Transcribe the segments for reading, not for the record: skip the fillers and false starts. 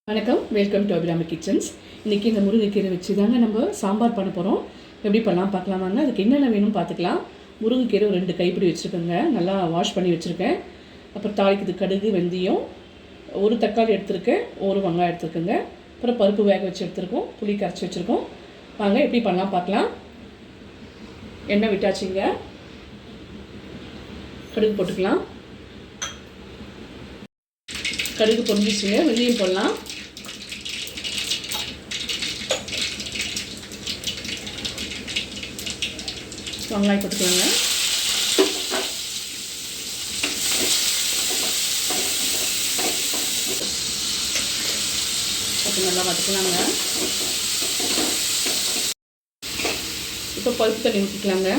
வணக்கம், welcome to Abirami kitchens. இன்றைக்கி இந்த முருங்கைக்கீரை வச்சு தாங்க நம்ம சாம்பார் பண்ண போகிறோம். எப்படி பண்ணலாம் பார்க்கலாமாங்க. அதுக்கு என்னென்ன வேணும் பார்த்துக்கலாம். முருங்கைக்கீரை ஒரு 2 கைப்பிடி வச்சுருக்கேங்க, நல்லா வாஷ் பண்ணி வச்சுருக்கேன். அப்புறம் தாளிக்கிறதுக்கு கடுகு, வெந்தயம், ஒரு தக்காளி எடுத்துருக்கேன், ஒரு வெங்காயம் எடுத்துருக்கேங்க. அப்புறம் பருப்பு வேக வச்சு எடுத்துருக்கோம், புளி கரைச்சி வச்சுருக்கோம். வாங்க எப்படி பண்ணலாம் பார்க்கலாம். எண்ணெய் விட்டாச்சுங்க, கடுகு போட்டுக்கலாம். கடுகு பொரிஞ்சிச்சுங்க, வெந்தயம் போடலாம். வெங்காயம் போட்டுக்கலாங்க. அப்போ நல்லா வதக்கலாங்க. இப்போ பருப்பு தண்ணி ஊற்றிக்கலாங்க.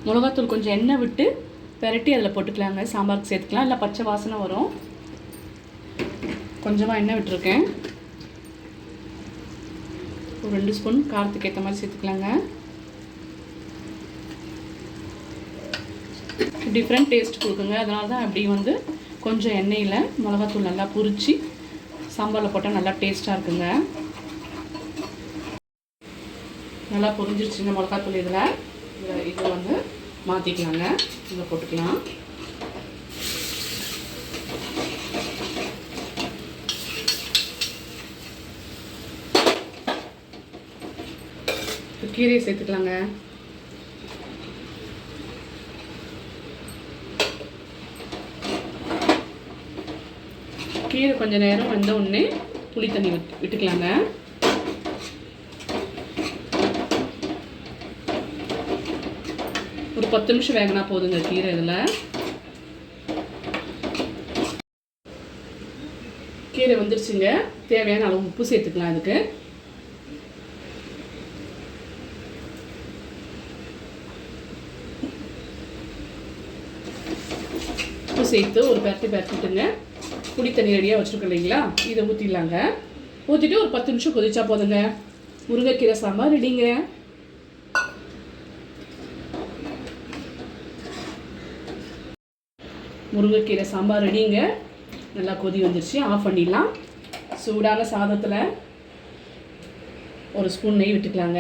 மிளகாத்தூள் கொஞ்சம் எண்ணெய் விட்டு பெரட்டி அதில் போட்டுக்கலாங்க. சாம்பாருக்கு சேர்த்துக்கலாம், இல்லை பச்சை வாசனை வரும். கொஞ்சமாக எண்ணெய் விட்டுருக்கேன். ஒரு 2 ஸ்பூன் காரத்துக்கு ஏற்ற மாதிரி சேர்த்துக்கலாங்க. டிஃப்ரெண்ட் டேஸ்ட் கொடுக்குங்க. அதனால தான் அப்படி கொஞ்சம் எண்ணெயில் மிளகாத்தூள் நல்லா பொரித்து சாம்பாரில் போட்டால் நல்லா டேஸ்ட்டாக இருக்குங்க. நல்லா பொரிஞ்சிருச்சுங்க மிளகாத்தூள். இது மாற்றிக்கலாங்க. இதை போட்டுக்கலாம். கீரையை சேர்த்துக்கலாங்க. கீரை கொஞ்சம் நேரம் வந்த உடனே புளி தண்ணி விட்டுக்கலாங்க. ஒரு 10 நிமிஷம் வேகனா போதுங்க கீரை. இதில் கீரை வந்துருச்சுங்க. தேவையான அளவு உப்பு சேர்த்துக்கலாம். இதுக்கு உப்பு சேர்த்து ஒரு பரட்டிட்டுங்க. புளி தண்ணி ரெடியாக வச்சுருக்கோம் இல்லைங்களா, இதை ஊற்றிடலாங்க. ஊற்றிட்டு ஒரு 10 நிமிஷம் கொதிச்சா போதுங்க. முருங்கைக்கீரை சாம்பார் ரெடிங்க. முருங்கைக்கீரை சாம்பார் ரெடிங்க. நல்லா கொதி வந்துருச்சு, ஆஃப் பண்ணிடலாம். சூடான சாதத்தில் ஒரு ஸ்பூன் நெய் விட்டுக்கலாங்க.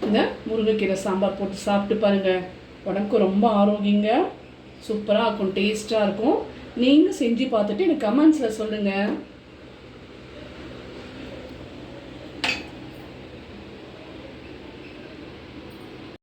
இந்த முருங்கைக்கீரை சாம்பார் போட்டு சாப்பிட்டு பாருங்கள். உடம்புக்கு ரொம்ப ஆரோக்கியங்க. சூப்பராக இருக்கும், டேஸ்ட்டாக இருக்கும். நீங்கள் செஞ்சு பார்த்துட்டு எனக்கு கமெண்ட்ஸில் சொல்லுங்கள்.